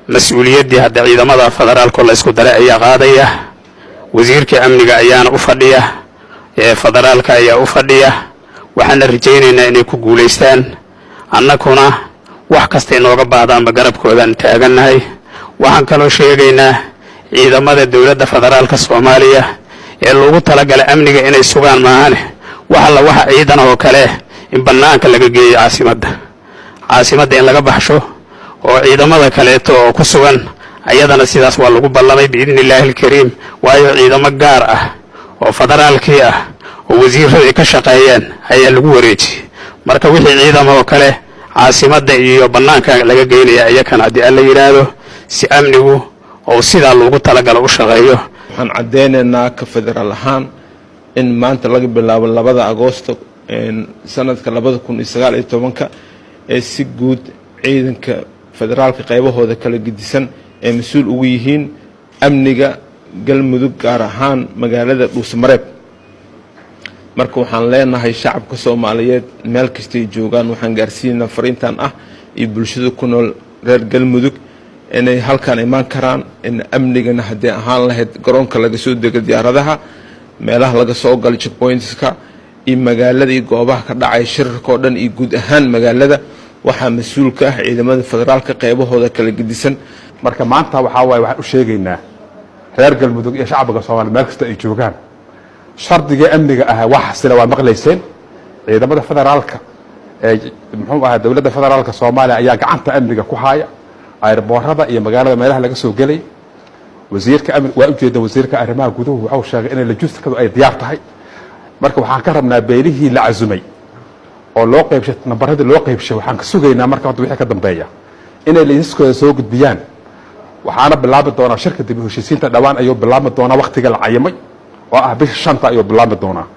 مسؤوليتي هذا عيدا ماذا فدرال كل اسكو دلاء يا قاضية وزيرك أمني أيان أفضية فدرال كأي أفضية وحنا رجينا إن كوجوليستان أنكونا وحكستين وقبضان بقرب كودان تأجناي وحن كانوا شيءنا عيدا ماذا الدولة فدرال كالصومالية اللي تلقى الأمني إن السجان معانه وحلا واحد عيدنا وكله إن بناك اللي جي عاصمة إن لقى بحشو وعيدا ماذا كليته كسوان أيضا سيداس والله بالله بإذن الله الكريم وعيدا مجارة وفدرال كيا ووزير كشقيان هي الجوريج مركب عيدا ما وكله عاصمة إيو بناك اللي جي أي كان عدي الله يراده سأمنه أو سيدا اللي تلقى له شغيه عن عدينا كفدرال هان إن ما أنت لقي بالله بدا أغسطس إن سنة كلابد كون إسرائيل إتوانك السجود عيدا كفدرال كقيبه هذا كله جديسن مسؤول ويهين أمنيجا قل مدوق عرهان مجالات وسمرب مركو حن لنا هاي الشعب كصوماليات ملك استيجوجان وحن جارسين فرينتان يبلشوا كنول غير قل مدوق إن هل كان إيمان كران إن أمنيجا نهدي هان له قرون كلا جسود دقدياردها meelaha laga soo gal checkpointska in magaalada iyo goobaha ka dhacay shirarka oo dhan iyo guud ahaan magaalada waxa mas'uul ka ah ciidamada federaalka qaybahooda kala gedisan marka maanta waxa waxaan u sheegaynaa reer galmudug iyo shacabka Soomaaliyeed meel kasta ay joogaan shardiga amniga ah wax sila waa maqlayseen ciidamada federaalka muxuu ahaa dawladda federaalka Soomaaliya ayaa gacanta amniga ku haya airboorada iyo magaalada meelaha laga soo galay wasiirka amni waa u jeeda wasiirka arrimaha gudaha waxa uu sheegay in la justiskadu ay diyaar tahay marka waxaan ka rabnaa beelihii la azumay oo loo qaybshay nambarada loo qaybshay waxaan ka sugaynaa marka wixii ka dambeeya inay liiskooda soo gudbiyaan waxaana bilaabi doonaa shirkadda heshiisiinta dhawaan ayuu bilaabi doonaa waqtiga la cayimay oo ah bisha 5 ayuu bilaabi doonaa